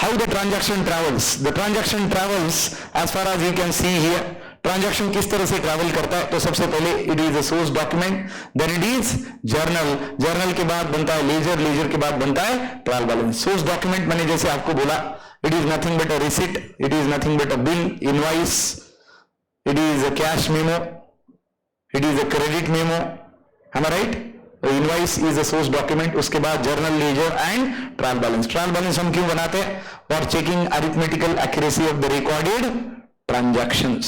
how the transaction travels. The transaction travels as far as you can see here. Transaction किस तरह से travel करता है? तो सबसे पहले it is a source document, then it is journal, journal के बाद बनता है लेजर, लेजर के बाद बनता है ट्रायल बैलेंस. सोर्स डॉक्यूमेंट मैंने जैसे आपको बोला, it is nothing but a receipt, it is nothing but a bill, invoice, it is a cash memo, it is a credit memo. am I right? Invoice is a source document. उसके बाद journal, ledger and trial balance. Trial balance हम क्यों बनाते हैं? For checking arithmetical accuracy of the recorded transactions.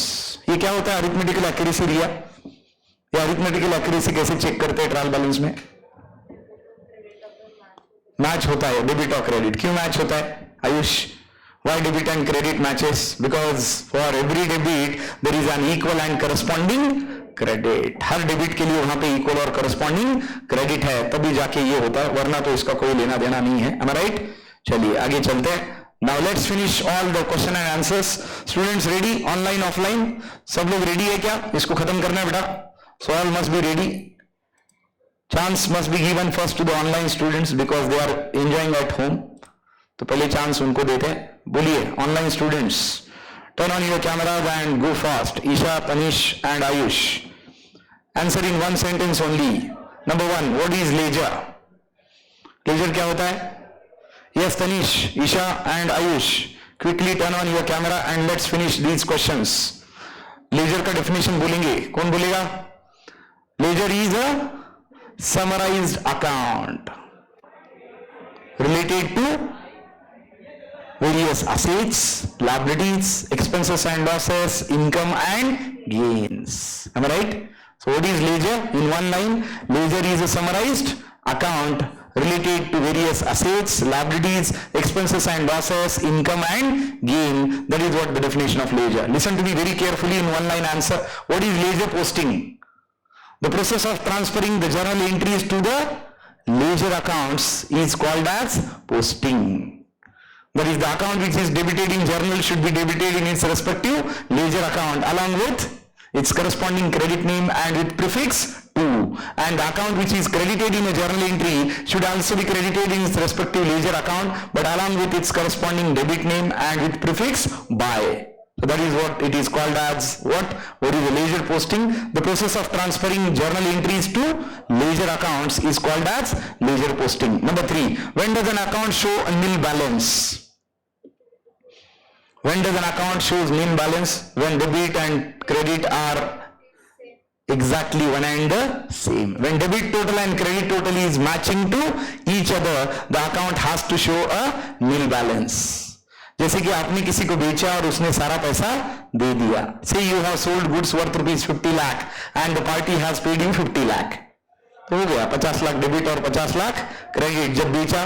ये क्या होता है अरिथमेटिकल एक्यूरेसी? रिया, ये अरिथमेटिकल एक्यूरेसी कैसे चेक करते हैं ट्रायल बैलेंस में? मैच होता है डेबिट और क्रेडिट. क्यों मैच होता है Ayush? Why debit and credit matches? Because for every debit there is an equal and corresponding credit. Her debit के लिए वहां पे इक्वल और करस्पॉन्डिंग क्रेडिट है, तभी जाके ये होता है, वरना तो इसका कोई लेना देना नहीं है. am I right? चलिए आगे चलते हैं. Now let's finish all the question and answers. Students ready? Online, offline? सब लोग रेडी है क्या? इसको खत्म करना है बेटा. So all must be ready. Chance must be given first to the online students because they are enjoying at home. तो पहले चांस उनको देते हैं. बोलिए online students, turn on your cameras and go fast. Isha, Tanish and Ayush, answer in one sentence only. Number 1, what is ledger? Ledger क्या होता है? Yes Tanish, Isha and Ayush, quickly turn on your camera and let's finish these questions. Ledger का definition बोलेंगे, कौन बोलेगा? Ledger is a summarized account related to various assets, liabilities, expenses and losses, income and gains. Am I right? So what is ledger? In one line, ledger is a summarized account related to various assets, liabilities, expenses and losses, income and gain. That is what the definition of ledger. Listen to me very carefully in one line answer. What is ledger posting? The process of transferring the journal entries to the ledger accounts is called as posting. That is, the account which is debited in journal should be debited in its respective ledger account along with its corresponding credit name and with prefix to. And the account which is credited in a journal entry should also be credited in its respective ledger account, but along with its corresponding debit name and with prefix by. So that is what it is called as what? What is the ledger posting? The process of transferring journal entries to ledger accounts is called as ledger posting. Number 3, when does an account show a nil balance? When does an account shows nil balance? When debit and credit are exactly one and the same. When debit total and credit total is matching to each other, the account has to show a nil balance. जैसे कि आपने किसी को बेचा और उसने सारा पैसा दे दिया. Say you have sold goods worth rupees 50 lakh and the party has paid you 50 lakh. तो हो गया 50 लाख डेबिट और 50 लाख क्रेडिट. जब बेचा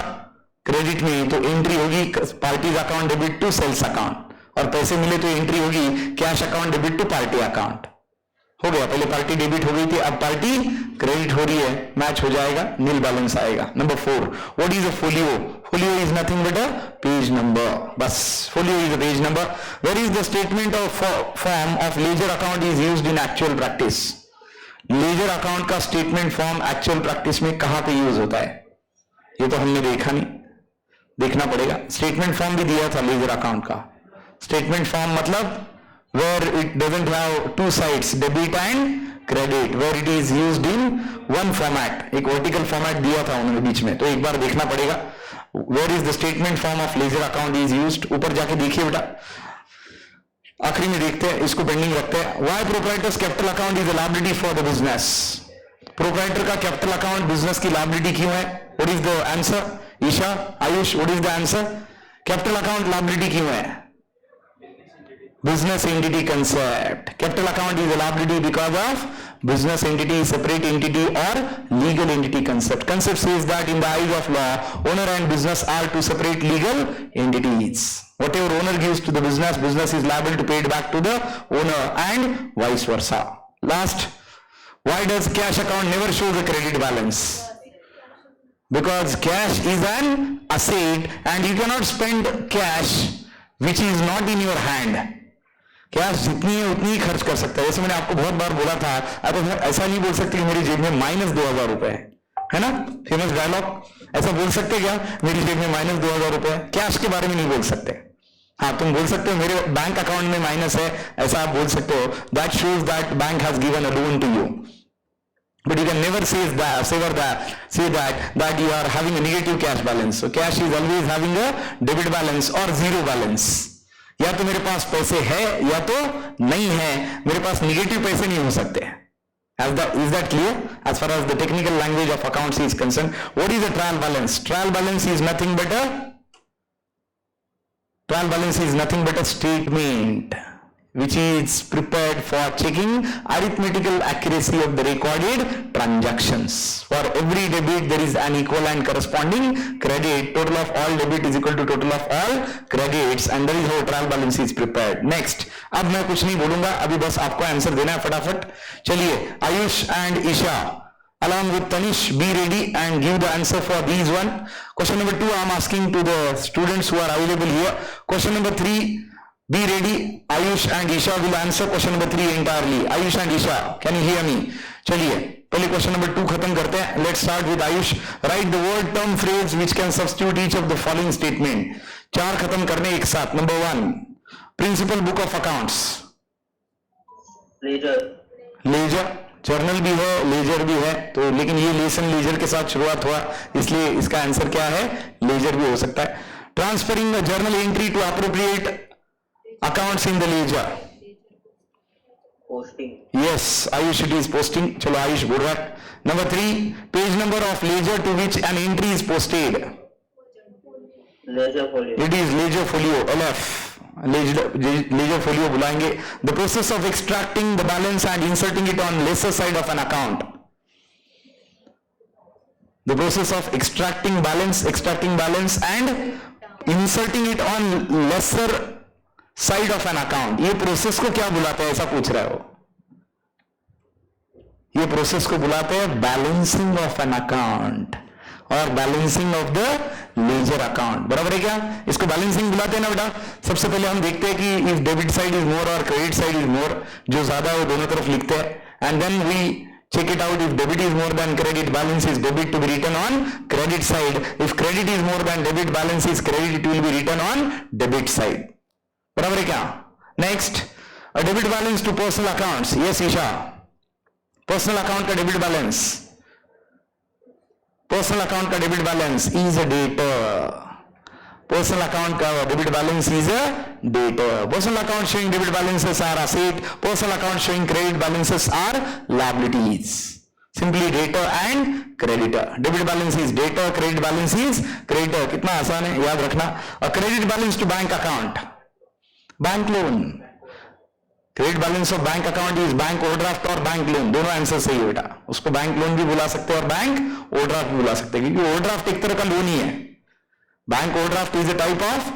क्रेडिट में तो एंट्री होगी parties account debit to sales account, और पैसे मिले तो एंट्री होगी cash account debit to party account. हो गया, पहले पार्टी डेबिट हो गई थी, अब पार्टी क्रेडिट हो रही है, मैच हो जाएगा, नील बैलेंस आएगा. Number 4, what is a folio? Folio is nothing but a page number. बस, folio is a page number. Where is the statement of form of ledger account is used in actual practice? Ledger account का statement form actual practice में कहां पे use होता है? ये तो हमने देखा नहीं, देखना पड़ेगा. स्टेटमेंट फॉर्म भी दिया था लेजर अकाउंट का. स्टेटमेंट फॉर्म मतलब where it doesn't have two sides, debit and credit, where it is used in one format. एक वर्टिकल फॉर्मेट दिया था उन्होंने बीच में, तो एक बार देखना पड़ेगा. where is the statement form of ledger account is used? ऊपर जाके देखिए बेटा, आखिरी में देखते हैं, इसको पेंडिंग रखते हैं. why proprietor's capital account is a liability for the business? Proprietor का कैपिटल अकाउंट बिजनेस की लायबिलिटी क्यों है? What is the answer? Isha, Ayush, what is the answer? Capital account liability क्यों है? Business entity concept. Capital account is a liability because of business entity, separate entity or legal entity concept. Concept says that in the eyes of law, owner and business are two separate legal entities. Whatever owner gives to the business, business is liable to pay it back to the owner and vice versa. Last, why does cash account never show the credit balance? Because cash is an asset and you cannot spend cash which is not in your hand. Cash जितनी है उतनी ही खर्च कर सकता है. जैसे मैंने आपको बहुत बार बोला था, अब ऐसा नहीं बोल सकते कि मेरी जेब में -2,000 रुपए है. है ना, फेमस डायलॉग। ऐसा बोल सकते क्या, मेरी जेब में माइनस 2000 रुपए? कैश के बारे में नहीं बोल सकते। हाँ, तुम बोल सकते हो मेरे बैंक अकाउंट में माइनस है, ऐसा आप बोल सकते हो। That shows that bank has given a loan to you, but you can never say that you are having a negative cash balance. So cash is always having a debit balance or zero balance. या तो मेरे पास पैसे है या तो नहीं है, मेरे पास निगेटिव पैसे नहीं हो सकते। Is that clear? As far as the technical language of accounts is concerned, what is a trial balance? Trial balance is nothing but a statement which is prepared for checking arithmetical accuracy of the recorded transactions. For every debit there is an equal and corresponding credit. Total of all debit is equal to total of all credits, and that is how trial balance is prepared. Next, अब मैं कुछ नहीं बोलूंगा, अभी बस आपको answer देना है फटाफट। चलिए, Ayush and Isha along with Tanish, be ready and give the answer for these one. Question number 2 I am asking to the students who are available here. Question number 3, be ready. Ayush and Isha will answer question number 3 entirely. Ayush and Isha, can you hear me? चलिए, पहले question number 2 खत्म करते हैं. Let's start with Ayush. Write the word, term, phrase which can substitute each of the following statement. 4 खत्म करने एक साथ. Number 1, principal book of accounts. Ledger. Journal भी है, लेजर भी है, तो लेकिन ये लेसन लेजर के साथ शुरुआत हुआ, इसलिए इसका आंसर क्या है, लेजर भी हो सकता है। Transferring the journal entry to appropriate accounts in the ledger. Posting. Yes, Ayush, it is posting. चलो आयुष बोल रहा है। Number 3, page number of ledger to which an entry is posted. Ledger folio. It is ledger folio, LF. Ledger folio बुलाएंगे। The process of extracting the balance and inserting it on lesser side of an account. The process of extracting balance and inserting it on lesser side of an account, ये process को क्या बुलाते हैं, ऐसा पूछ रहे हो? ये प्रोसेस को बुलाते हैं बैलेंसिंग ऑफ एन अकाउंट और balancing of the ledger account. बराबर है क्या? इसको बैलेंसिंग बुलाते हैं ना बेटा। सबसे पहले हम देखते हैं कि if debit side is more और क्रेडिट साइड इज मोर, जो ज्यादा है वो दोनों तरफ लिखते हैं, and then we check it out. If debit is more than credit, balance is debit to be written on credit side. If credit is more than debit, balance is credit, it will be written on debit side. बराबर है क्या? Next, debit balance to personal accounts. Yes Isha, personal account का debit balance, personal account का debit balance is a debtor. Personal account का debit balance is a debtor. Personal account showing debit balances are asset, personal account showing credit balances are liabilities. Simply debtor and creditor. Debit balance is debtor, credit balance is creditor. कितना आसान है, याद रखना. और credit balance to bank account, bank loan. Credit balance of bank account is bank overdraft और bank loan, दोनों answer सही है बेटा. उसको बैंक लोन भी बुला सकते हैं और बैंक ओवरड्राफ्ट भी बुला सकते हैं, क्योंकि ओवरड्राफ्ट एक तरह का लोन ही है. Bank overdraft is a type of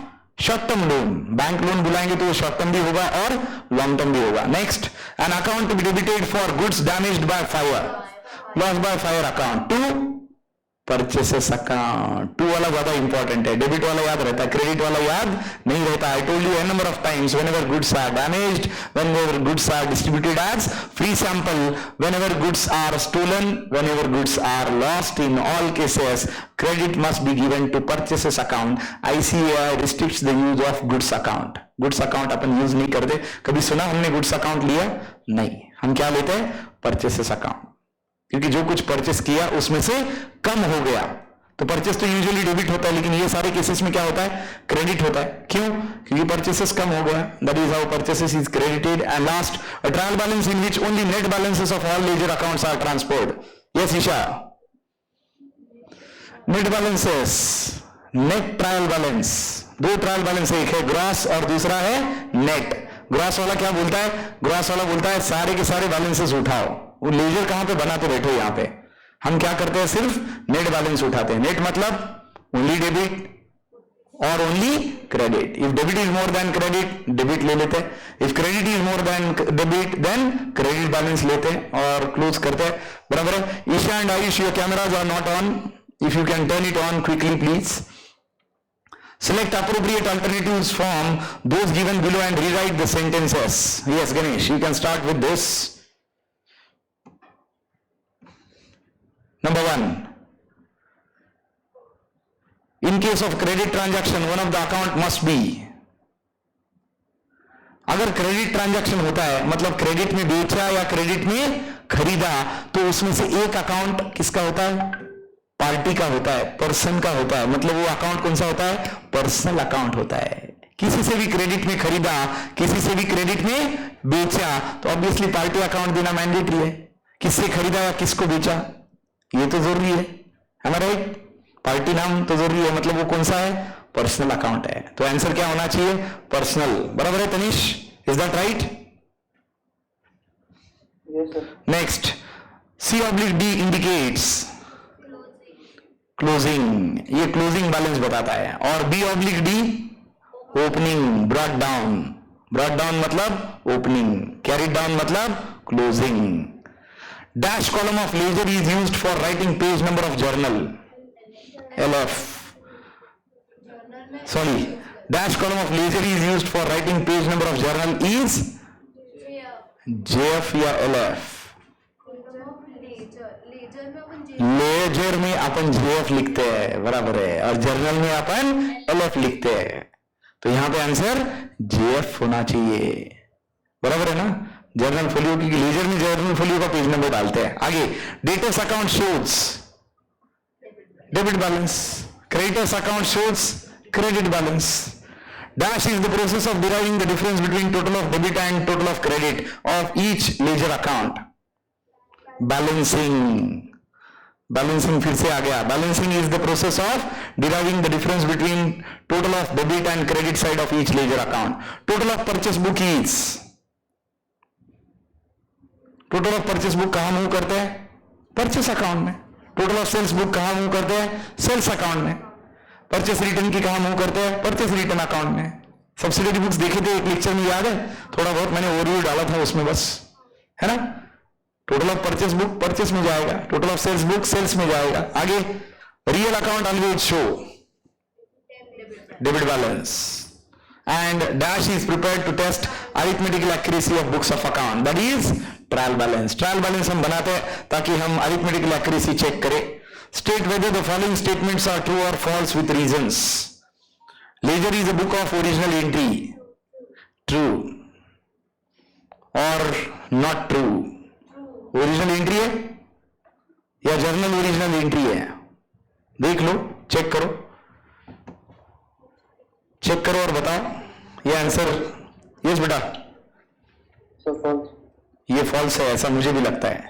short term loan. Bank loan बुलाएंगे तो वो शॉर्ट टर्म भी होगा और लॉन्ग टर्म भी होगा. Next, an account to be debited for goods damaged by fire, loss by fire account to purchases account. To वाला ज्यादा इंपॉर्टेंट है, डेबिट वाला याद रहता है, क्रेडिट वाला याद नहीं रहता. I told you an number of times, whenever goods are damaged, whenever goods are distributed as free sample, whenever goods are stolen, whenever goods are lost, in all cases credit must be given to purchases account. ICAI restricts the use of goods account. goods account upon use नहीं करते. कभी सुना हमने goods account लिया? नहीं. हम क्या लेते हैं? purchases account. क्योंकि जो कुछ परचेस किया उसमें से कम हो गया, तो परचेस तो यूजुअली डेबिट होता है, लेकिन ये सारे केसेस में क्या होता है? क्रेडिट होता है. क्यों? क्योंकि परचेसेस कम हो गया. That is how purchases is credited. And last, a trial balance in which only net balances of all ledger accounts are transferred. Yes Isha, net balances, net trial balance. दो ट्रायल बैलेंस, एक है gross और दूसरा है net. Gross वाला क्या बोलता है? ग्रॉस वाला बोलता है सारे के सारे बैलेंसेस उठाओ. वो लेजर कहां पे बनाते बैठो? यहां पे हम क्या करते हैं? सिर्फ नेट बैलेंस उठाते हैं. नेट मतलब ओनली डेबिट और only credit. If debit is more than credit, debit ले लेते हैं. If credit is more than debit, then credit balance लेते हैं और क्लोज करते हैं. बराबर है. Isha and Ayush, your cameras are not on. If you can turn it on quickly please. Select appropriate alternatives from those given below and rewrite the sentences. Yes, Ganesh, you can start with this. Number 1, in case of credit transaction one of the account must be, अगर credit transaction होता है मतलब credit में बेचा या credit में खरीदा, तो उसमें से एक अकाउंट किसका होता है? पार्टी का होता है, पर्सन का होता है। मतलब वो अकाउंट कौन सा होता है? पर्सनल अकाउंट होता है। किसी से भी क्रेडिट में खरीदा, किसी से भी क्रेडिट में बेचा, तो ऑब्वियसली पार्टी अकाउंट देना मैंडेटरी है। किससे खरीदा या किसको बेचा, ये तो जरूरी है ना राइट? पार्टी नाम तो जरूरी है, मतलब वो कौन सा है? पर्सनल अकाउंट है। तो आंसर क्या होना चाहिए? पर्सनल। बराबर है Tanish? Is that right? Yes, sir. Next, C/D indicates closing, ये क्लोजिंग बैलेंस बताता है। और B/D opening, brought down. Brought down मतलब ओपनिंग, कैरिड डाउन मतलब closing. Dash column of ledger is used for writing page number of journal, LF। Sorry, dash column of ledger is used for writing page number of journal is JF या LF? Ledger में अपन JF लिखते हैं, बराबर है, और journal में अपन LF लिखते हैं। तो यहां पे आंसर JF होना चाहिए, बराबर है ना? जर्नल फोलियो की लेजर में जर्नल फोलियो का पेज नंबर डालते हैं। आगे, debtors account shows debit balance, creditors account shows credit balance. Dash is the process of deriving the difference between total of debit and total of credit of each ledger account. Balancing, balancing फिर से आ गया। Balancing is the process of deriving the difference between total of debit and credit side of each ledger account. Total of purchase book is, total of purchase book कहाँ move करते हैं? Purchase account में। Total of sales book कहाँ move करते हैं? Sales account में। Purchase return की कहां मूव करते हैं? परचेस रिटर्न अकाउंट में। सब्सिडरी बुक्स देखे थे एक लेक्चर में, याद है? थोड़ा बहुत मैंने ओवरव्यू डाला था उसमें, बस है ना? Total of purchase book purchase में जाएगा, total of sales book sales में जाएगा। आगे, real account always show debit balance and dash is prepared to test arithmetical accuracy of books of account, that is trial balance. Trial balance हम बनाते हैं ताकि हम अरिथमेटिकल एक्यूरेसी चेक करें। State whether the following statements are true or false with reasons. Ledger is a book of original entry. True or not true? Original entry है या journal original entry है? देख लो, चेक करो, check करो और बताओ। ये आंसर यस बेटा, So false. ये फॉल्स है, ऐसा मुझे भी लगता है।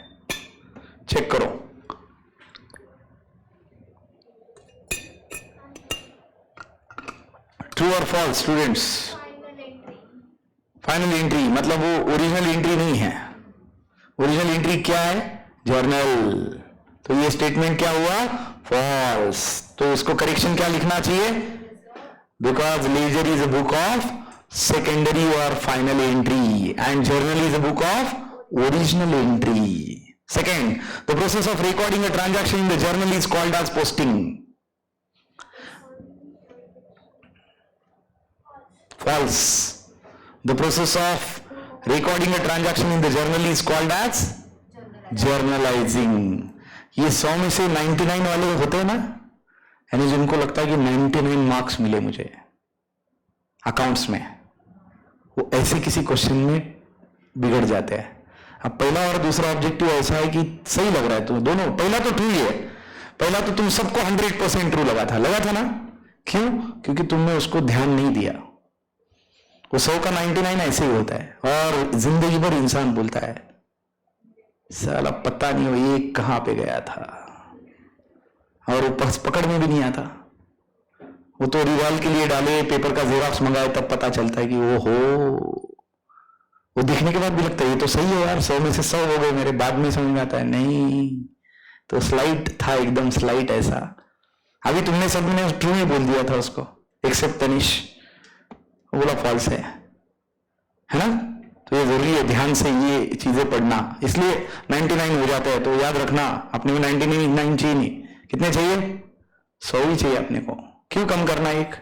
चेक करो। ट्रू और फॉल्स स्टूडेंट्स? फाइनल एंट्री मतलब वो ओरिजिनल एंट्री नहीं है। ओरिजिनल एंट्री क्या है? जर्नल। तो ये स्टेटमेंट क्या हुआ? फॉल्स। तो इसको करेक्शन क्या लिखना चाहिए? Because ledger is a book of secondary और final entry and journal is a book of original entry. Second, the process of recording a transaction in the journal is called as posting. False. The process of recording a transaction in the journal is called as journalizing. ये 100 में से 99 वाले होते हैं ना, यानी जिनको लगता है कि 99 मार्क्स मिले मुझे अकाउंट्स में, वो ऐसे किसी क्वेश्चन में बिगड़ जाते हैं। अब पहला और दूसरा ऑब्जेक्टिव ऐसा है कि सही लग रहा है तो दोनों, पहला तो ट्रू ही है, पहला तो तुम सबको 100% ट्रू लगा था ना? क्यों? क्योंकि तुमने उसको ध्यान नहीं दिया। वो 100 का 99 ऐसे ही होता है, और जिंदगी भर इंसान बोलता है साला पता नहीं वो ये कहां पे गया था, और वो पकड़ में भी नहीं आता। वो तो रिवाल के लिए डाले, पेपर का जेरॉक्स मंगाए, तब पता चलता है कि वो हो, वो दिखने के बाद भी लगता है ये तो सही है यार, 100 में से 100 हो गए मेरे। बाद में समझ में आता है नहीं, तो स्लाइट था, एकदम स्लाइट ऐसा। अभी तुमने सबने ट्रू ही बोल दिया था उसको, एक्सेप्ट तनिष बोला फॉल्स है ना? तो ये जरूरी है ध्यान से ये चीजें पढ़ना, इसलिए 99 हो जाता है। तो याद रखना, अपने को 99 चाहिए नहीं, कितने चाहिए? 100 ही चाहिए अपने को। क्यों कम करना एक?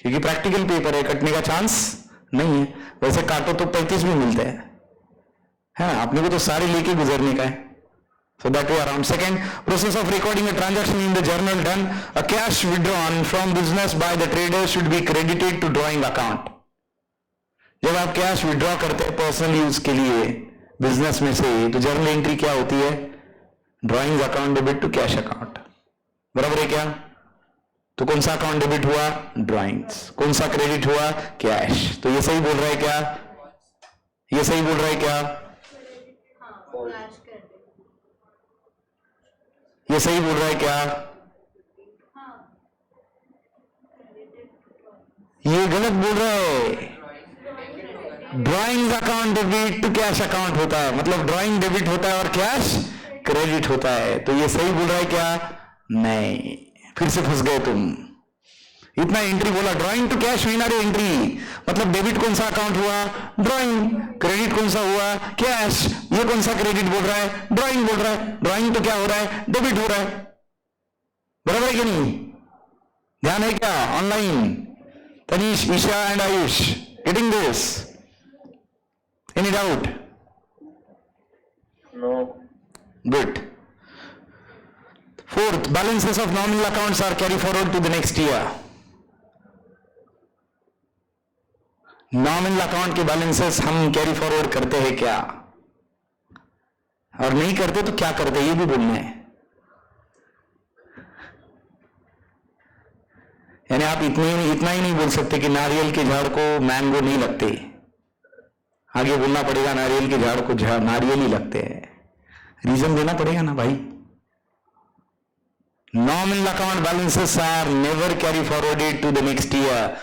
क्योंकि प्रैक्टिकल पेपर है, कटने का चांस नहीं है। वैसे काटो तो 35 भी मिलते हैं, है ना? अपने को तो सारे लेके गुजरने का है, So that way around. Second, process of recording a transaction in the journal done. A cash withdrawn from business by the trader should be credited to drawing account. जब आप कैश विड्रॉ करते हैं पर्सनल यूज के लिए business में से, तो journal entry क्या होती है? Drawing account debit to cash account. बराबर है क्या? तो कौन सा अकाउंट डेबिट हुआ? ड्रॉइंग्स. कौन सा क्रेडिट हुआ? कैश. तो ये सही बोल रहा है क्या? ये सही बोल रहा है क्या? ये सही बोल रहा है क्या? ये गलत बोल रहा है. Drawing account debit to cash account होता है, मतलब ड्राइंग डेबिट होता है और कैश क्रेडिट होता है. तो ये सही बोल रहा है क्या? नहीं. फिर से फंस गए तुम. इतना एंट्री बोला, ड्राइंग टू कैश हुई ना रे एंट्री. मतलब डेबिट कौन सा अकाउंट हुआ? ड्राइंग. क्रेडिट कौन सा हुआ? कैश. ये कौन सा क्रेडिट बोल रहा है? ड्राइंग बोल रहा है. ड्राइंग तो क्या हो रहा है? डेबिट हो रहा है. बराबर है कि नहीं? ध्यान है क्या? Online Tanish, Isha and Ayush, getting this? Any doubt? No. Good. Fourth, balances of nominal accounts are carried forward to the next year. Nominal account के बैलेंसेस हम कैरी फॉरवर्ड करते हैं क्या? और नहीं करते तो क्या करते हैं, ये भी बोलना है. यानी आप इतना ही नहीं बोल सकते कि नारियल के झाड़ को मैंगो नहीं लगते. आगे बोलना पड़ेगा नारियल के झाड़ को नारियल ही लगते हैं. रीजन देना पड़ेगा ना भाई. Nominal account balances are never carry forwarded to the next year.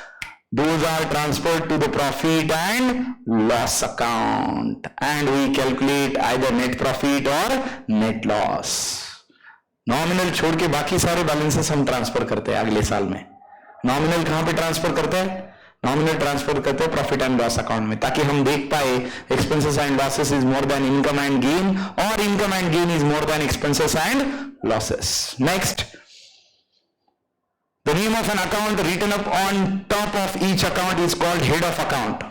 Those are transferred to the profit and loss account, and we calculate either net profit or net loss. Nominal छोड़ के बाकी सारे balances हम transfer करते हैं अगले साल में. नॉमिनल कहां पे ट्रांसफर करते हैं? नॉमिनल ट्रांसफर करते हैं प्रॉफिट एंड लॉस अकाउंट में, ताकि हम देख पाए expenses and losses is more than income and gain, और income and gain is more than expenses and losses. Next, the name of an account written up on top of each account is called head of account.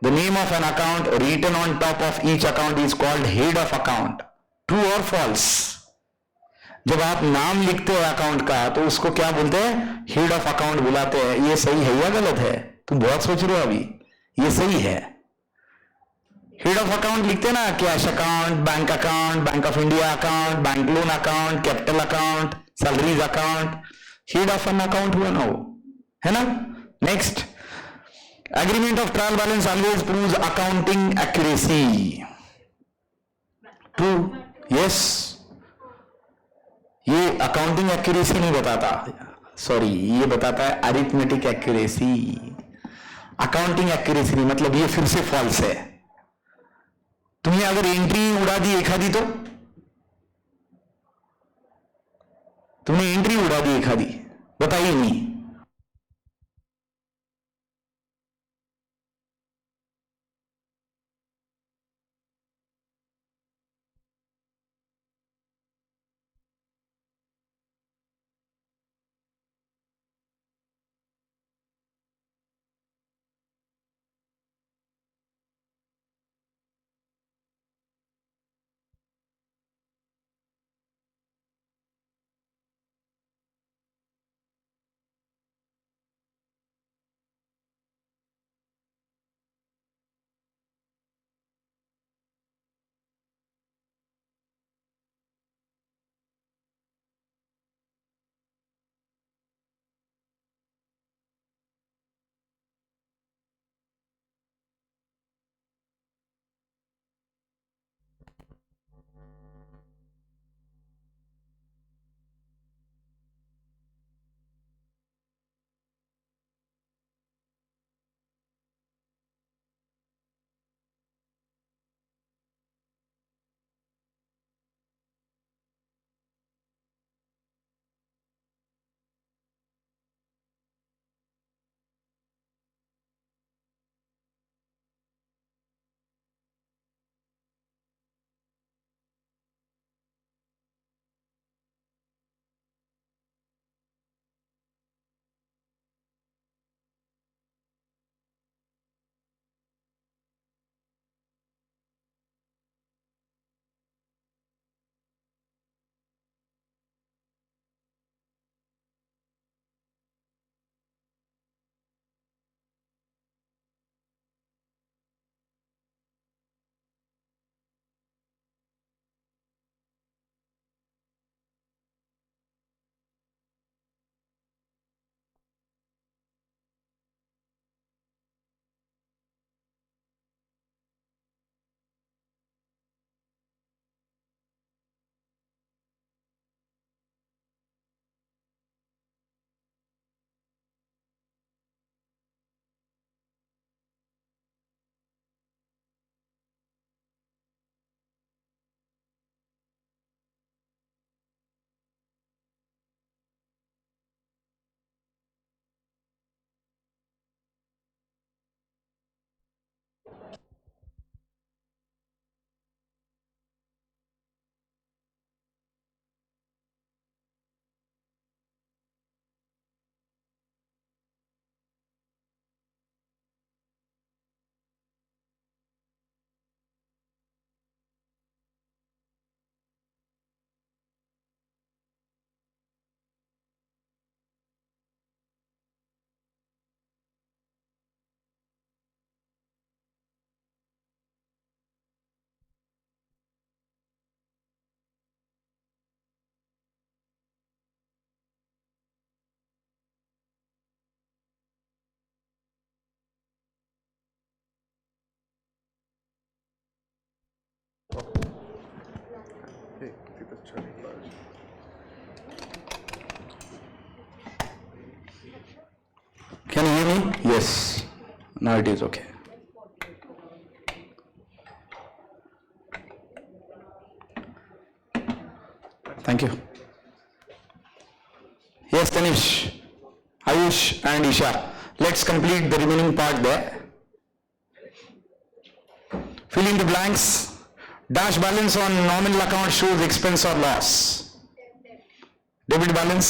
The name of an account written on top of each account is called head of account. True or false? जब आप नाम लिखते हो account का तो उसको क्या बोलते हैं? हेड ऑफ अकाउंट बुलाते हैं. ये सही है या गलत है? तुम बहुत सोच रहे हो अभी. ये सही है. हेड ऑफ अकाउंट लिखते ना, cash account, bank of India account, bank loan account, capital account, salaries account. Head of an account हुआ ना वो, है ना? Next, agreement of trial balance always proves accounting accuracy. True? Yes. ये accounting accuracy नहीं बताता, सॉरी, ये बताता है अरिथमेटिक एक्यूरेसी. अकाउंटिंग एक्यूरेसी नहीं, मतलब ये फिर से फॉल्स है. तुमने अगर एंट्री उड़ा दी एखादी, तो तुमने एंट्री उड़ा दी एखादी, बताइए नहीं. Can you hear me? Yes. Now it is okay. Thank you. Yes, Tanish, Ayush and Isha. Let's complete the remaining part there. Fill in the blanks. Dash balance on nominal account shows expense or loss. Debit balance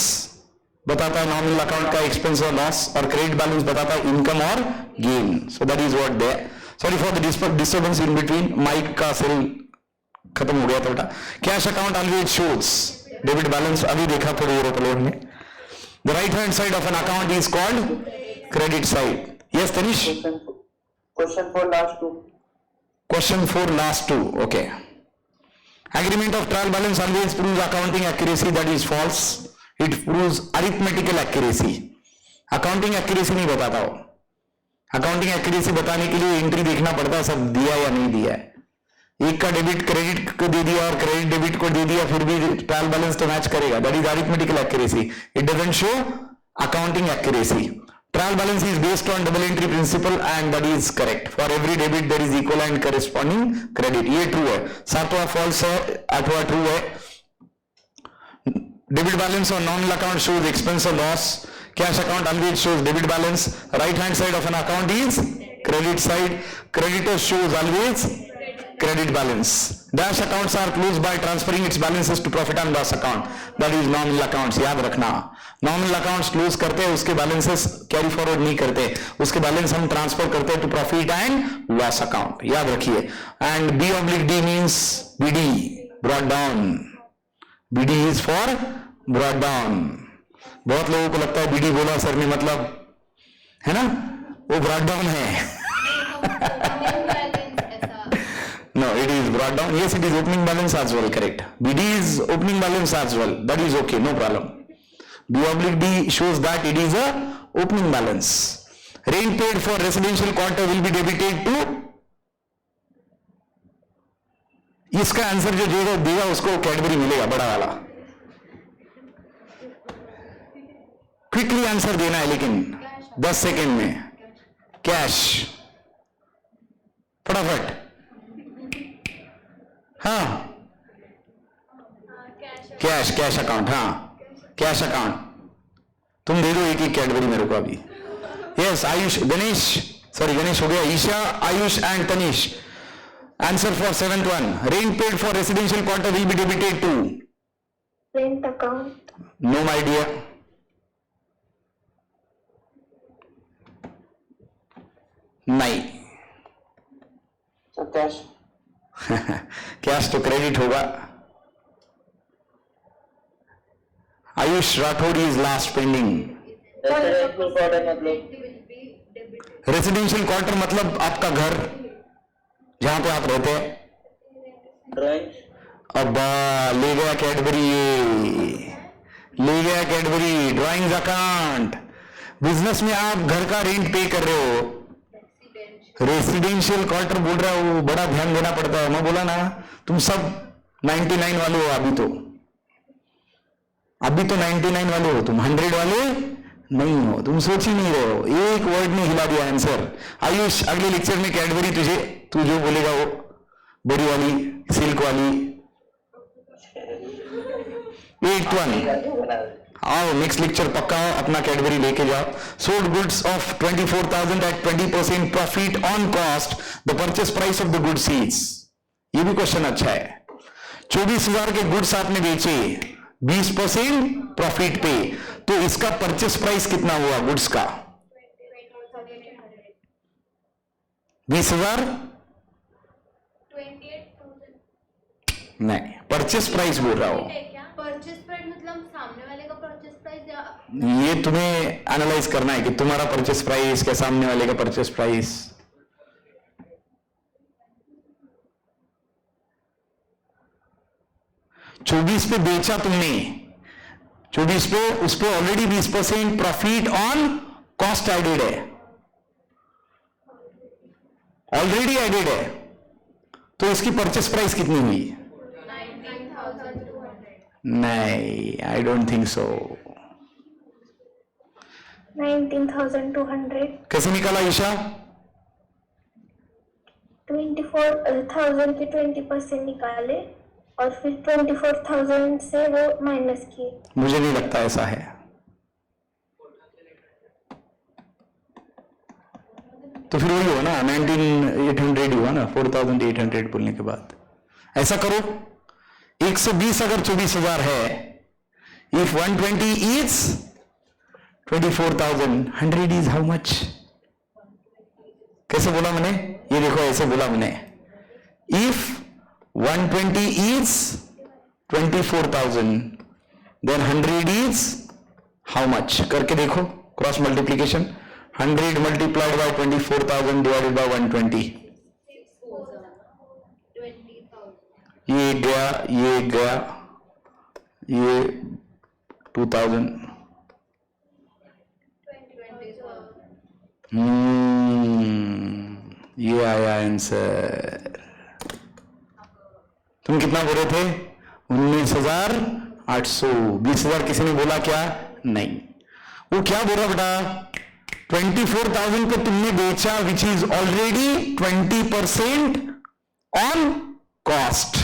बताता है nominal account का expense or loss और credit balance बताता है income or gain. So that is what there. Sorry for the disturbance in between. Mic का cell खत्म हो गया था बेटा. Cash account always shows debit balance. अभी देखा थोड़ी देर पहले हमने. The right hand side of an account is called credit side. Yes, Tanish. Question for last two. Question for last two. Okay. Agreement of trial balance always proves accounting accuracy. That is false. It proves arithmetical accuracy. Accounting accuracy नहीं बताता हो. Accounting accuracy बताने के लिए entry देखना पड़ता है सब दिया या नहीं दिया है. एक का डेबिट क्रेडिट को दे दिया और क्रेडिट डेबिट को दे दिया फिर भी ट्रायल बैलेंस तो मैच करेगा. That is arithmetical accuracy. It doesn't show accounting accuracy. Trial balance is based on double entry principle and that is correct. For every debit there is equal and corresponding credit. ये true है. सातवां false है, आठवां true है. Debit balance on nominal account shows expense और loss. Cash account always shows debit balance. Right hand side of an account is credit side. Creditor shows always credit balance. Dash accounts are closed by transferring its balances to profit and loss account. That is nominal accounts. याद रखना. Nominal accounts close करते हैं, उसके balances carry forward नहीं करते, उसके balance हम transfer करते हैं to profit and loss account. याद रखिए. And B/D means BD, brought down. BD is for brought down. बहुत लोगों को लगता है BD बोला सर ने मतलब है ना, वो brought down है. No, it is brought down. Yes, it is opening balance as well, correct. BD is opening balance as well. That is okay, no problem. B/D shows that it is a opening balance. Rent paid for residential quarter will be debited to. इसका answer जो देगा उसको Cadbury मिलेगा बड़ा वाला. Quickly answer देना है लेकिन 10 सेकेंड में. कैश फटाफट. हाँ कैश अकाउंट. हाँ कैश अकाउंट. तुम दे दो एक एक कैडबरी मेरे को अभी. यस आयुष, गणेश, सॉरी गणेश हो गया. Isha, Ayush and Tanish. Answer for 7th one. Rent paid for residential quarter will be debited to Rent account. No my dear. नहीं. So cash. कैश तो क्रेडिट होगा. Ayush Rathore is last pending. Residential quarter मतलब residential quarter मतलब आपका घर जहां पे आप रहते हैं. drawings. अब ले गया कैडबरी, ले गया कैडबरी. Drawings account. बिजनेस में आप घर का रेंट पे कर रहे हो. रेसिडेंशियल क्वार्टर बोल रहा हूं, बड़ा ध्यान देना पड़ता है. मैं बोला ना तुम सब 99 वाले हो. अभी तो 99 वाले हो तुम. 100 वाले नहीं हो. तुम सोच ही नहीं रहे हो. एक वर्ड में हिला दिया आंसर. आयुष अगले लेक्चर में कैडबरी तू जो बोलेगा वो बड़ी वाली सिल्क वाली. 8th one. आओ नेक्स्ट लेक्चर पक्का हो, अपना कैडबरी लेके जाओ. Sold goods of 24,000 at 20% profit on cost. The purchase price of the goods is. ये भी क्वेश्चन अच्छा है. 24,000 के गुड्स आपने बेचे 20% प्रॉफिट पे, तो इसका परचेस प्राइस कितना हुआ गुड्स का? 20,000 नहीं, परचेस प्राइस बोल रहा हूं. परचेस प्राइस मतलब सामने वाले का परचेस प्राइस या ये तुम्हें एनालाइज करना है कि तुम्हारा परचेस प्राइस क्या सामने वाले का परचेस प्राइस. चौबीस पे बेचा तुमने, 24 पे उस पे already 20% profit on cost added है, ऑलरेडी एडेड है, तो इसकी परचेस प्राइस कितनी हुई? 19,200. नहीं, आई डोंट थिंक सो. 19,200. कैसे निकाला ईशा? 24,000 के 20% निकाले और फिर 24,000 से वो माइनस किए. मुझे नहीं लगता ऐसा है. तो फिर वही हुआ ना 19,800 हुआ ना 4,800 बोलने के बाद. ऐसा करो 120 अगर 24,000 है, if 120 is 24,000, 100 is how much? कैसे बोला मैंने? ये देखो ऐसे बोला मैंने. If 120 is 24,000 then 100 is how much? करके देखो cross multiplication. 100 multiplied by 24,000 divided by 120. 20,000. ये गया, ये गया, ये 2,000. 20,000. ये आया आंसर. तुम कितना बोल रहे थे? 19,800. 20,000 किसी ने बोला क्या? नहीं. वो क्या बोल रहा बेटा? 24,000 पे तुमने बेचा which is already 20% on cost.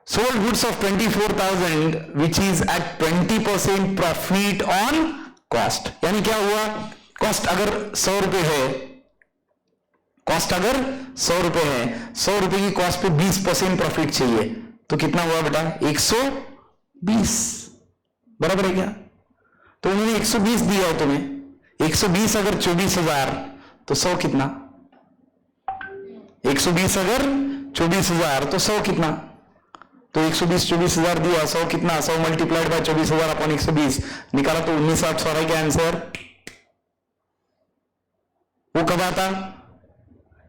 Sold goods of 24,000 which is at 20% profit on cost. यानी क्या हुआ? कॉस्ट अगर 100 रुपए है, कॉस्ट अगर 100 रुपए है, 100 रुपए की कॉस्ट पे 20% प्रॉफिट चाहिए, तो कितना हुआ बेटा? 120. बराबर है क्या? तो उन्होंने 120 दिया है तुम्हें. 120 अगर 24,000 तो 100 कितना? 120 अगर 24,000 तो 100 कितना? तो 120 24,000 दिया, 100 कितना? 100 मल्टीप्लाइड बाय 24,000 अपॉन 120 निकाला तो 19,800 आ रहा है क्या आंसर? वो कब आता?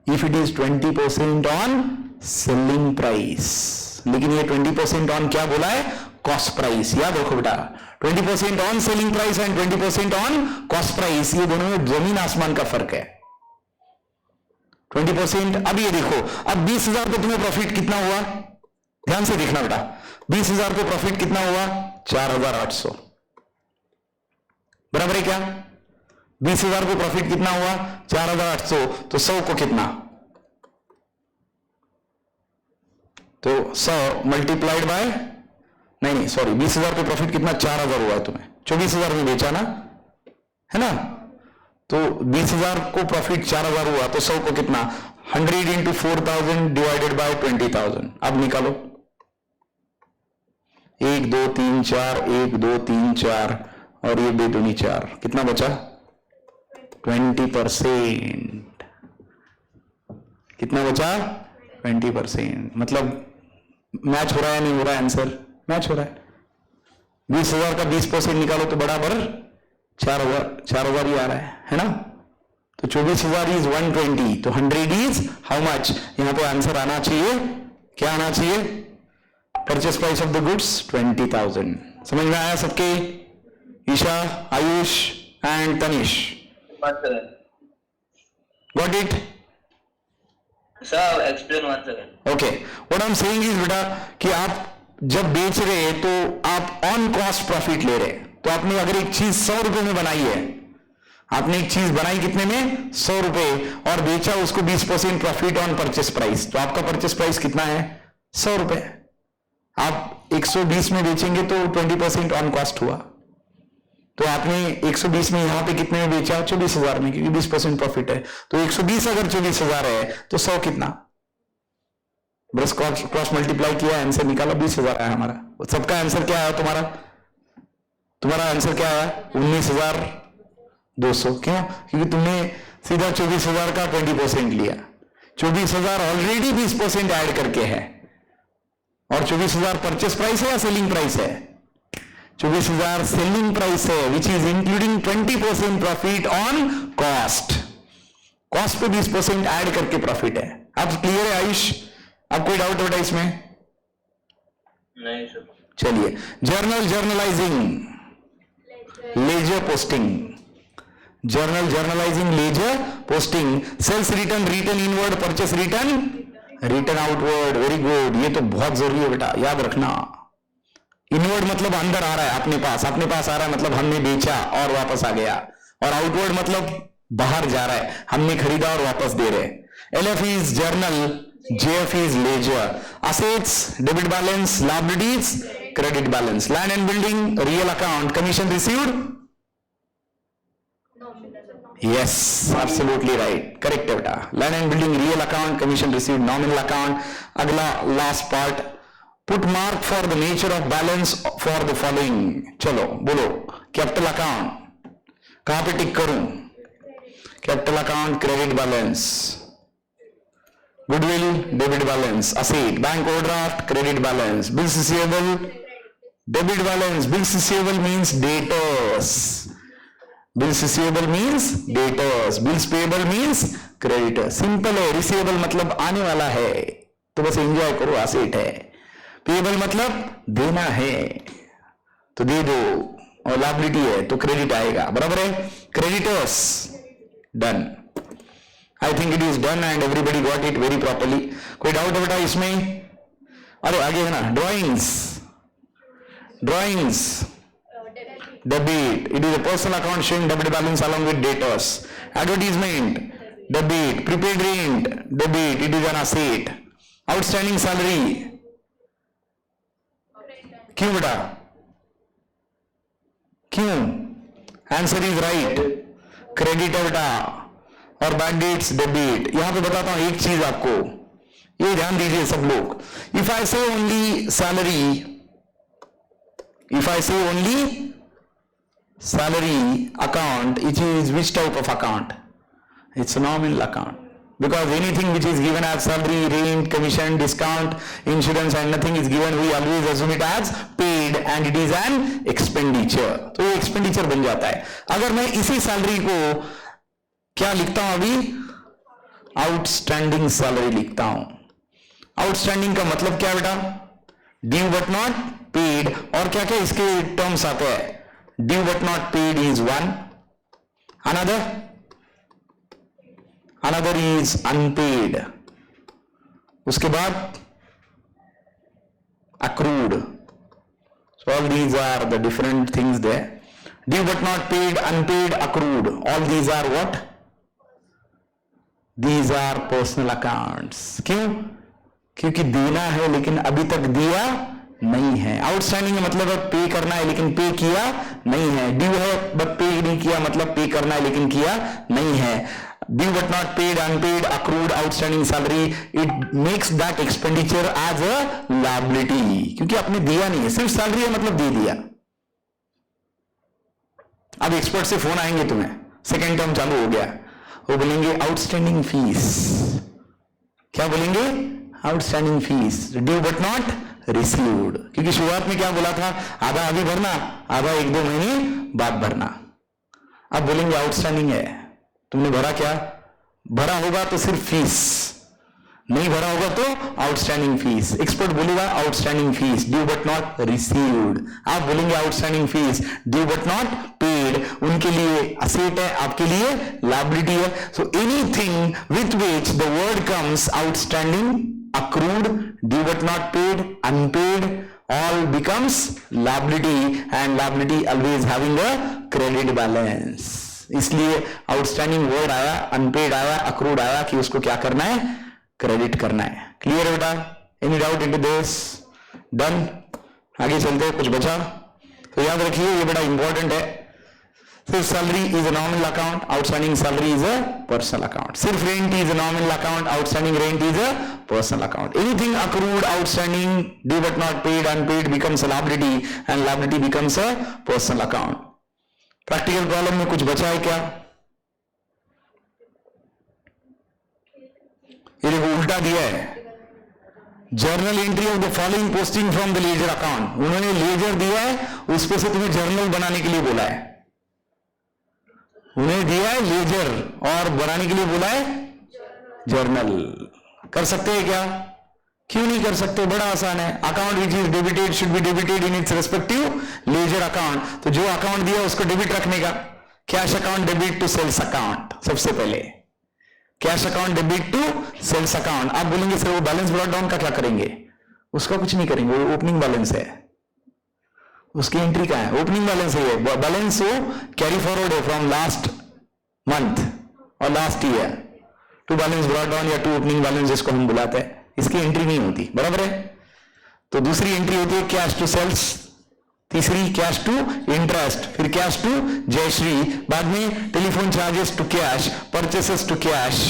If it is 20% on selling price. लेकिन ये 20% ऑन क्या बोला है? Cost price. याद रखो बेटा, 20% on selling price and 20% on cost price, ये दोनों में जमीन आसमान का फर्क है. 20%. अब ये देखो, अब 20,000 पे तुम्हें प्रॉफिट कितना हुआ? ध्यान से देखना बेटा, 20,000 पे प्रॉफिट कितना हुआ? 4,800. बराबर है क्या? 20,000 पे प्रॉफिट कितना हुआ? 4,800. तो 100 को कितना? तो 100 मल्टीप्लाइड बाय, नहीं सॉरी, 20,000 पे प्रॉफिट कितना? 4,000 हुआ है तुम्हें. 24,000 में बेचा ना, है ना? तो 20,000 को प्रॉफिट 4,000 हुआ, तो 100 को कितना? 100 इंटू 4,000 डिवाइडेड बाय 20,000. अब निकालो. 1 2 3 4, 1 2 3 4 और ये 2 दूनी 4. कितना बचा? 20%. कितना बचा? 20%. मतलब मैच हो रहा है, नहीं हो रहा है? आंसर मैच हो रहा है. 20,000 का 20% निकालो तो बराबर 4,000 ही आ रहा है ना? तो 24,000 इज 120, तो 100 इज हाउ मच? यहां पे आंसर आना चाहिए, क्या आना चाहिए? Purchase price of the goods 20,000. समझ में आया सबके? Isha, Ayush and Tanish, got it? Sir, explain once again. Okay, what I am saying is बेटा कि आप जब बेच रहे हैं तो आप ऑन कॉस्ट प्रॉफिट ले रहे हैं. तो आपने अगर एक चीज 100 रुपए में बनाई है, आपने एक चीज बनाई कितने में? 100 रुपए, और बेचा उसको 20% प्रॉफिट ऑन परचेस प्राइस, तो आपका परचेस प्राइस कितना है? 100 रुपए. आप 120 में बेचेंगे तो 20% ऑन कॉस्ट हुआ. तो आपने 120 में यहां पे कितने में बेचा? 24,000 में, क्योंकि 20% प्रॉफिट है. तो 120 अगर 24,000 है तो 100 कितना? बस क्रॉस मल्टीप्लाई किया, आंसर निकाला, 20,000 आया हमारा. सबका आंसर क्या आया? तुम्हारा आंसर क्या आया? 19,200. क्यों? क्योंकि तुमने सीधा 24,000 का 20% लिया. 24,000 ऑलरेडी 20% ऐड करके है, और 24,000 परचेस प्राइस है या सेलिंग प्राइस है? 24,000 सेलिंग प्राइस है, which is including 20% profit on cost. Cost पे 20% ऐड करके प्रॉफिट है. अब क्लियर है आयुष? अब कोई डाउट बेटा इसमें? नहीं सर. चलिए, journalising, ledger posting. Journalising, ledger posting. Sales return, return inward, purchase return, return outward. Very good, ये तो बहुत जरूरी है बेटा, याद रखना. इनवर्ड मतलब अंदर आ रहा है, अपने पास आ रहा है, मतलब हमने बेचा और वापस आ गया. और आउटवर्ड मतलब बाहर जा रहा है, हमने खरीदा और वापस दे रहे हैं। LF is journal, JF is ledger. Assets debit balance, liabilities credit balance. Land and building real account, commission received, yes, absolutely right, correct है बेटा। Land and building real account, commission received nominal account. अगला last part, put mark for the nature of balance for the following. चलो बोलो, capital account कहां पे tick करूं? Capital account credit balance, goodwill debit balance, asset bank overdraft credit balance, bills receivable debit balance. Bills receivable means debtors, bills receivable means debtors, bills payable means creditor. Simple है, receivable मतलब आने वाला है तो बस enjoy करो, asset है। Payable मतलब देना है तो दे दो, और लायबिलिटी है तो क्रेडिट आएगा, बराबर है। Creditors done, I think it is done and everybody got it very properly. कोई डाउट है बेटा इसमें? अरे आगे है ना, drawings, drawings debit, it is a personal account showing debit balance along with debtors. Advertisement debit, prepaid rent debit, it is an asset. Outstanding salary, क्यों बेटा, क्यों? आंसर इज राइट, क्रेडिट है बेटा। और बैड डेट्स डेबिट। यहां पे बताता हूं एक चीज आपको, ये ध्यान दीजिए सब लोग। इफ आई से ओनली सैलरी, इफ आई से only salary account, it is which type of account? It's a nominal account, because anything which is given as salary, rent, commission, discount, insurance and nothing is given, we always assume it as paid and it is an expenditure, तो ये expenditure बन जाता है। अगर मैं इसी salary को क्या लिखता हूं अभी, आउटस्टैंडिंग सैलरी लिखता हूं। आउटस्टैंडिंग का मतलब क्या बेटा, ड्यू बट नॉट पेड, और क्या क्या इसके टर्म्स आते हैं। Due but not paid is one. Another is unpaid. उसके बाद accrued. So all these are the different things there. Due but not paid, unpaid, accrued. All these are what? These are personal accounts. क्यों? क्योंकि देना है लेकिन अभी तक दिया नहीं है। आउटस्टैंडिंग का मतलब है पे करना है लेकिन पे किया नहीं है। ड्यू है बट पे नहीं किया, मतलब पे करना है लेकिन किया नहीं है। Due but not paid, unpaid, accrued, outstanding salary, it makes that expenditure as a liability, क्योंकि आपने दिया नहीं है, सिर्फ सैलरी है मतलब दे दिया। अब एक्सपर्ट से फोन आएंगे तुम्हें, सेकेंड टर्म चालू हो गया, वो बोलेंगे आउटस्टैंडिंग फीस। क्या बोलेंगे? Outstanding fees, due but not received, क्योंकि शुरुआत में क्या बोला था, आधा अभी भरना, आधा 1-2 महीने बाद भरना। अब बोलेंगे आउटस्टैंडिंग है, तुमने भरा क्या? भरा होगा तो सिर्फ फीस, नहीं भरा होगा तो आउटस्टैंडिंग फीस। एक्सपर्ट बोलेगा outstanding fees, due but not received. आप बोलेंगे outstanding fees, due but not paid. उनके लिए असेट है, आपके लिए लायबिलिटी है। So anything with which the word comes outstanding, accrued, due but not paid, unpaid, all becomes liability, and liability always having a credit balance. इसलिए outstanding word आया, unpaid आया, accrued आया कि उसको क्या करना है? क्रेडिट करना है। क्लियर है बेटा? Any doubt into this? Done? आगे चलते हैं, कुछ बचा तो याद रखिए, ये बड़ा इंपॉर्टेंट है। सिर्फ salary is a nominal account, outstanding salary is a personal account. सिर्फ rent is a nominal account, outstanding rent is a personal account. Anything accrued, outstanding, due but not paid, unpaid becomes a liability and liability becomes a personal account. Practical problem में कुछ बचा है क्या? ये देखो उल्टा दिया है, journal entry of the following posting from the ledger account. उन्होंने लेजर दिया है, उस पे से तुम्हें जर्नल बनाने के लिए बोला है। उन्हें दिया है लेजर और बनाने के लिए बोला है जर्नल। कर सकते हैं क्या? क्यों नहीं कर सकते? बड़ा आसान है। Account which is debited should be debited in its respective ledger account. तो जो अकाउंट दिया उसको डेबिट रखने का। Cash account debit to sales account, सबसे पहले cash account debit to sales account. आप बोलेंगे सर वो बैलेंस ब्रॉट डाउन का क्या करेंगे? उसका कुछ नहीं करेंगे, वो ओपनिंग बैलेंस है, उसकी एंट्री कहाँ है? ओपनिंग बैलेंस है, बैलेंस वो कैरी फॉरवर्ड है फ्रॉम लास्ट मंथ और last year to balance brought down या टू ओपनिंग बैलेंस जिसको हम बुलाते हैं, इसकी एंट्री नहीं होती, बराबर है। तो दूसरी एंट्री होती है कैश टू सेल्स, तीसरी कैश टू इंटरेस्ट, फिर कैश टू जयश्री, बाद में telephone charges to cash, purchases to cash,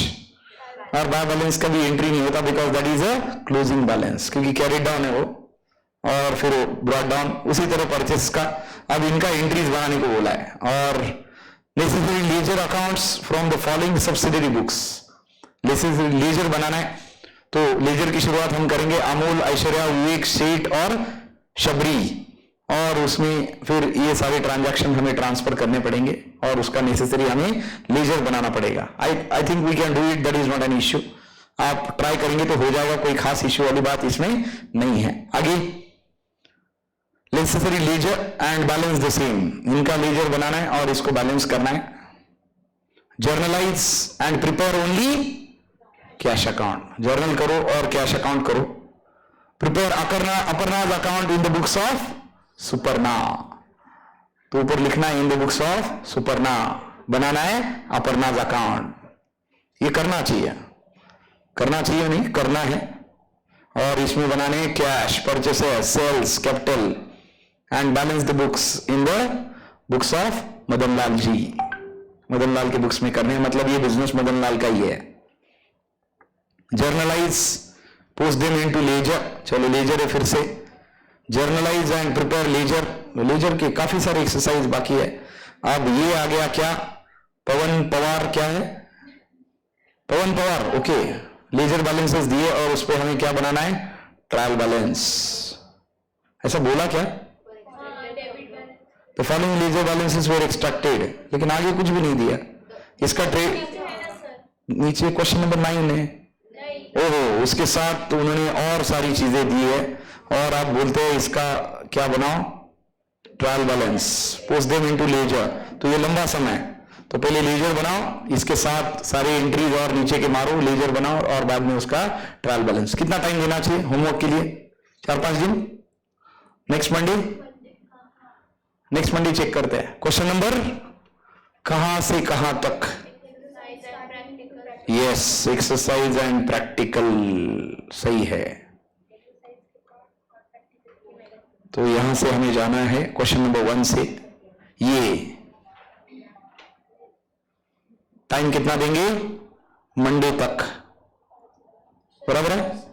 और बाय बैलेंस का भी एंट्री नहीं होता because that is a closing balance, क्योंकि कैरी डाउन है वो, और फिर ब्रॉट डाउन। उसी तरह परचेस का अब इनका एंट्रीज बनाने को बोला है। और necessary ledger accounts from the following subsidiary books, necessary ledger बनाना है तो लेजर की शुरुआत हम करेंगे अमूल, ऐश्वर्या, विवेक, सेठ और शबरी, और उसमें फिर ये सारे ट्रांजैक्शन हमें ट्रांसफर करने पड़ेंगे और उसका नेसेसरी हमें लेजर बनाना पड़ेगा। I think we can do it, that is not an issue. आप ट्राई करेंगे तो हो जाएगा, कोई खास इश्यू वाली बात इसमें नहीं है। आगे necessary ledger and balance the same, इनका लेजर बनाना है और इसको बैलेंस करना है। Journalise and prepare only cash account, journal करो और कैश अकाउंट करो। Prepare Aparna's account in the books of Suparna, तो ऊपर लिखना है in the books of Suparna, बनाना है अपर्णाज अकाउंट। ये करना चाहिए नहीं, करना है। और इसमें बनाने cash, purchases, sales, capital and balance the books in the books of Madanlal ji, Madanlal के बुक्स में करने हैं, मतलब ये बिजनेस मदनलाल का ही है। Journalise, post them into ledger, चलो लेजर है फिर से, journalise and prepare ledger, ledger के काफी सारे एक्सरसाइज बाकी है। अब ये आ गया क्या, पवन पवार, क्या है पवन पवार, ओके। लेजर बैलेंसेस दिए और उस पर हमें क्या बनाना है, ट्रायल बैलेंस, ऐसा बोला क्या, तो फॉलोइंग लेजर बैलेंसेस वर एक्सट्रैक्टेड, लेकिन आगे कुछ भी नहीं दिया। इसका नीचे क्वेश्चन नंबर 9 है, ओहो, उसके साथ तो उन्होंने और सारी चीजें दी है और आप बोलते हैं इसका क्या बनाओ, trial balance, post them into ledger, तो ये लंबा समय, तो पहले लेजर बनाओ, इसके साथ सारे एंट्रीज और नीचे के मारो, लेजर बनाओ और बाद में उसका ट्रायल बैलेंस। कितना टाइम देना चाहिए होमवर्क के लिए, 4-5 दिन। नेक्स्ट मंडे चेक करते हैं। क्वेश्चन नंबर कहां से कहां तक, यस, एक्सरसाइज एंड प्रैक्टिकल, सही है। तो यहां से हमें जाना है क्वेश्चन नंबर 1 से। ये टाइम कितना देंगे, मंडे तक, बराबर है।